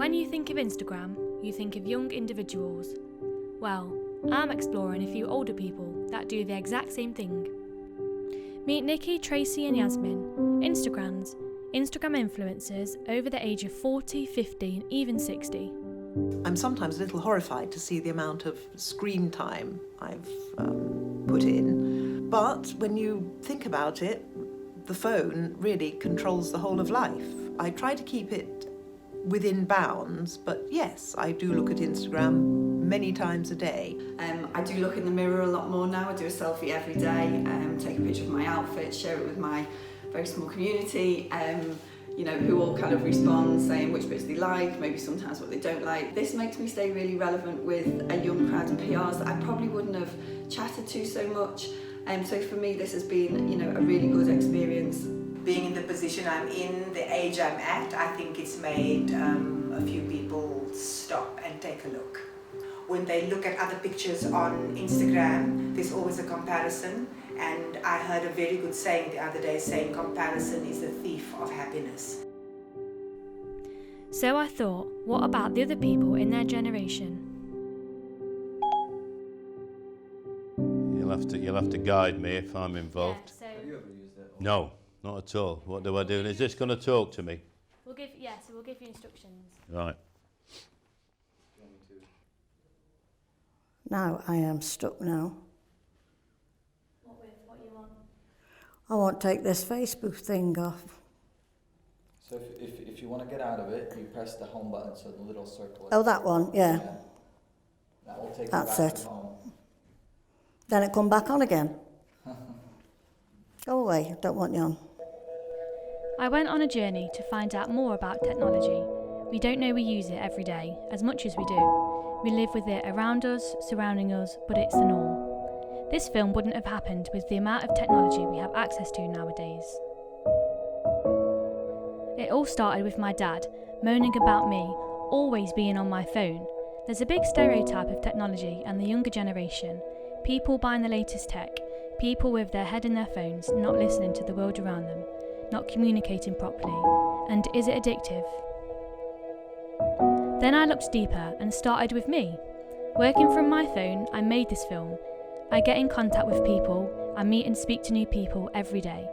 When you think of Instagram, you think of young individuals. Well, I'm exploring a few older people that do the exact same thing. Meet Nikki, Tracy and Yasmin, Instagram influencers over the age of 40, 50, even 60. I'm sometimes a little horrified to see the amount of screen time I've put in. But when you think about it, the phone really controls the whole of life. I try to keep it within bounds, but yes, I do look at Instagram many times a day. I do look in the mirror a lot more now. I do a selfie every day, take a picture of my outfit, share it with my very small community, who all kind of respond saying which bits they like, maybe sometimes what they don't like. This makes me stay really relevant with a young crowd of PRs that I probably wouldn't have chatted to so much. So for me, this has been, a really good experience. Being in the position I'm in, the age I'm at, I think it's made a few people stop and take a look. When they look at other pictures on Instagram, there's always a comparison. And I heard a very good saying the other day saying comparison is the thief of happiness. So I thought, what about the other people in their generation? You'll have to guide me if I'm involved. Yeah, so Have you ever used it? No, not at all. What do I do? And is this going to talk to me? we'll give you instructions. Right. Now I am stuck now. What you want? I won't take this Facebook thing off. So if you want to get out of it, you press the home button, so the little circle. Oh, that one, yeah. That will take That's you back it. to home. Then it come back on again. Go away, don't want you on. I went on a journey to find out more about technology. We don't know we use it every day, as much as we do. We live with it around us, surrounding us, but it's the norm. This film wouldn't have happened with the amount of technology we have access to nowadays. It all started with my dad moaning about me always being on my phone. There's a big stereotype of technology and the younger generation. People buying the latest tech, people with their head in their phones, not listening to the world around them, not communicating properly. And is it addictive? Then I looked deeper and started with me. Working from my phone, I made this film. I get in contact with people, I meet and speak to new people every day.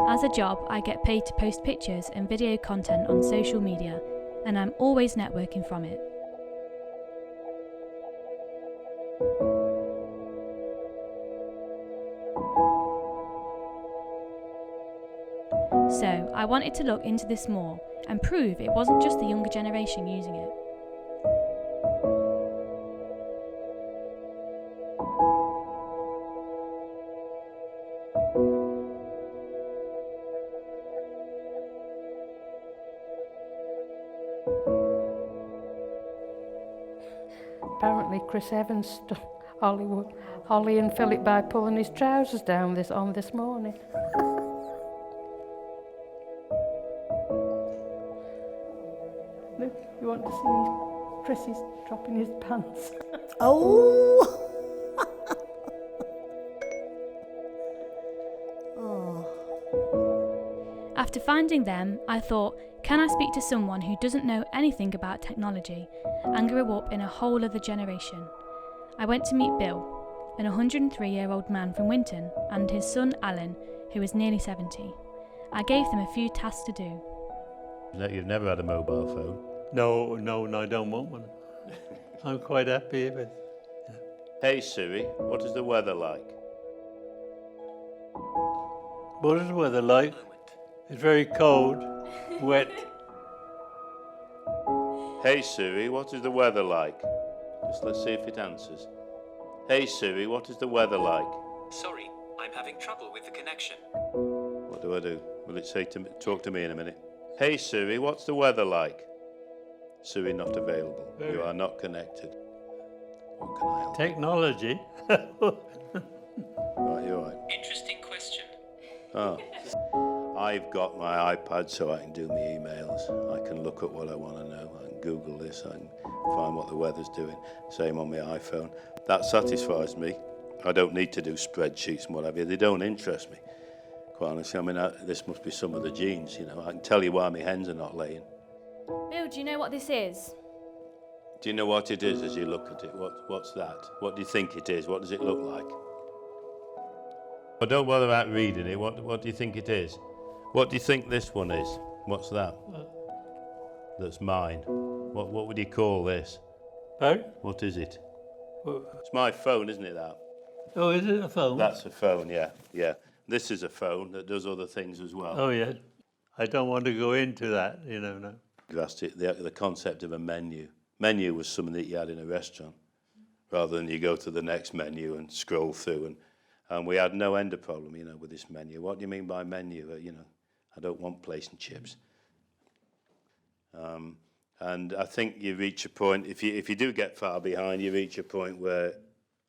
As a job, I get paid to post pictures and video content on social media, and I'm always networking from it. So, I wanted to look into this more and prove it wasn't just the younger generation using it. Apparently Chris Evans stuck Holly and Philip by pulling his trousers down this morning. Look, you want to see Chris is dropping his pants. Oh! Oh. After finding them, I thought, can I speak to someone who doesn't know anything about technology and grew up in a whole other generation? I went to meet Bill, an 103-year-old man from Winton, and his son Alan, who is nearly 70. I gave them a few tasks to do. You've never had a mobile phone? No, I don't want one. I'm quite happy with it. Hey Siri, what is the weather like? What is the weather like? It's very cold, wet. Hey Siri, what is the weather like? Just let's see if it answers. Hey Siri, what is the weather like? Sorry, I'm having trouble with the connection. What do I do? Will it say talk to me in a minute? Hey Siri, what's the weather like? Siri not available. You are not connected. What can I help? Technology. Right, you're right. Interesting question. Oh. I've got my iPad so I can do my emails. I can look at what I want to know. I can Google this. I can find what the weather's doing. Same on my iPhone. That satisfies me. I don't need to do spreadsheets and what have you. They don't interest me. Quite honestly, I mean, this must be some of the genes, you know. I can tell you why my hens are not laying. Bill, do you know what this is? Do you know what it is as you look at it? What's that? What do you think it is? What does it look like? But don't bother about reading it. What do you think it is? What do you think this one is? What's that? That's mine. What would you call this? Sorry? What is it? It's my phone, isn't it, that? Oh, is it a phone? That's a phone, yeah. This is a phone that does other things as well. Oh, yeah. I don't want to go into that, you know. No. That's it, the concept of a menu. Menu was something that you had in a restaurant, rather than you go to the next menu and scroll through. And we had no end of problem, you know, with this menu. What do you mean by menu? You know, I don't want place and chips. And I think you reach a point, if you do get far behind, you reach a point where,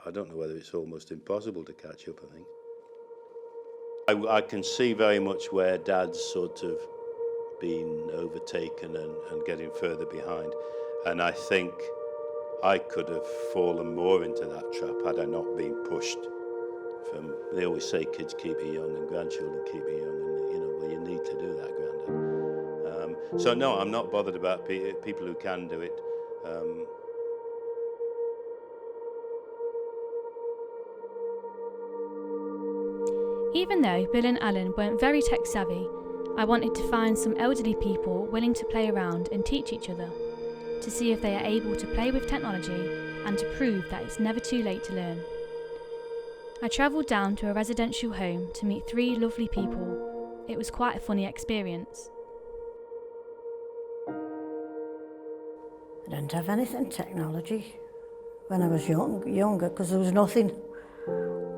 I don't know whether it's almost impossible to catch up, I think. I can see very much where Dad's sort of been overtaken and getting further behind. And I think I could have fallen more into that trap had I not been pushed from, they always say kids keep you young and grandchildren keep you young, and you know, well, you need to do that, Grandad. So no, I'm not bothered about people who can do it. Even though Bill and Alan weren't very tech savvy, I wanted to find some elderly people willing to play around and teach each other, to see if they are able to play with technology and to prove that it's never too late to learn. I travelled down to a residential home to meet 3 lovely people. It was quite a funny experience. I didn't have anything technology when I was younger, because there was nothing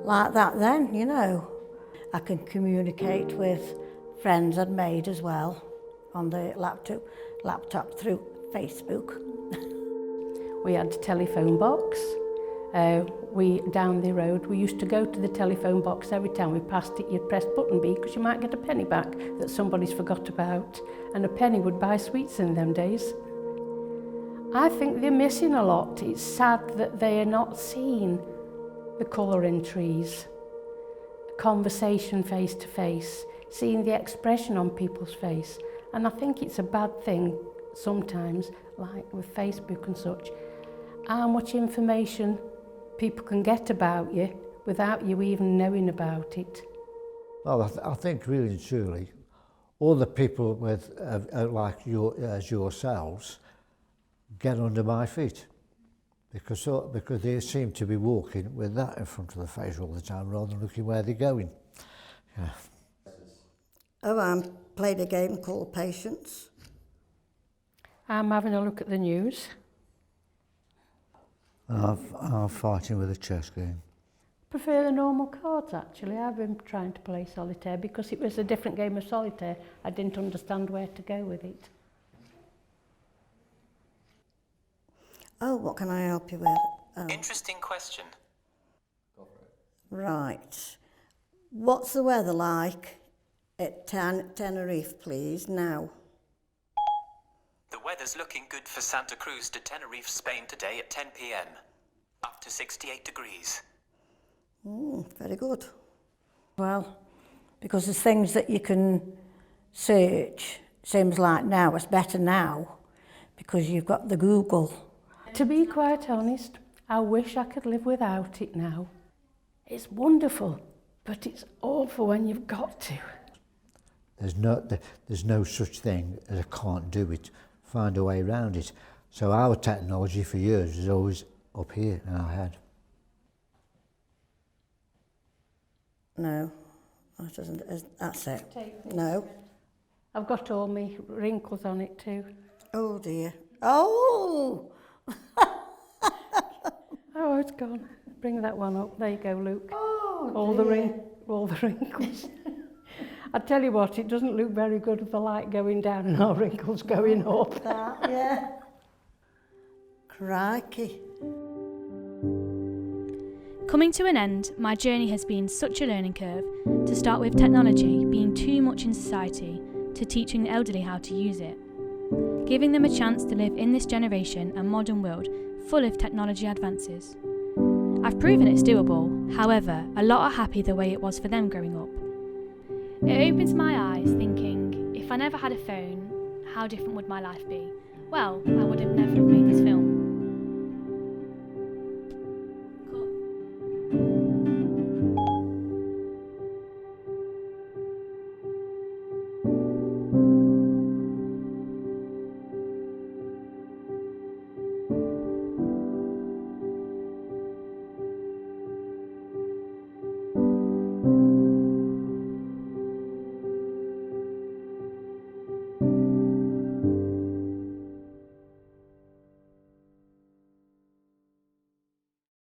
like that then, you know. I can communicate with friends I'd made as well on the laptop through Facebook. We had a telephone box. Down the road, we used to go to the telephone box every time we passed it. You'd press button B because you might get a penny back that somebody's forgot about, and a penny would buy sweets in them days. I think they're missing a lot. It's sad that they are not seeing the colour in trees, conversation face to face, seeing the expression on people's face. And I think it's a bad thing sometimes, like with Facebook and such, how much information people can get about you without you even knowing about it. Well, I think really and truly, all the people with like yourselves get under my feet, because they seem to be walking with that in front of the face all the time rather than looking where they're going. Yeah. Oh, I played a game called Patience. I'm having a look at the news. I'm fighting with a chess game. Prefer the normal cards, actually. I've been trying to play solitaire because it was a different game of solitaire. I didn't understand where to go with it. Oh, what can I help you with? Oh. Interesting question. Right. What's the weather like at Tenerife, please, now? The weather's looking good for Santa Cruz to Tenerife, Spain today at 10 p.m. Up to 68 degrees. Very good. Well, because there's things that you can search, seems like now, it's better now, because you've got the Google. To be quite honest, I wish I could live without it now. It's wonderful, but it's awful when you've got to. There's no such thing as I can't do it. Find a way around it. So our technology for years is always up here in our head. No, that doesn't. That's it. No. I've got all my wrinkles on it too. Oh dear. Oh! Oh, it's gone. Bring that one up. There you go, Luke. Oh, all the wrinkles. I tell you what, it doesn't look very good with the light going down and our wrinkles going up. That, yeah. Crikey. Coming to an end, my journey has been such a learning curve, to start with technology being too much in society, to teaching the elderly how to use it. Giving them a chance to live in this generation and modern world full of technology advances. I've proven it's doable, however, a lot are happy the way it was for them growing up. It opens my eyes thinking, if I never had a phone, how different would my life be? Well, I would have never made this film.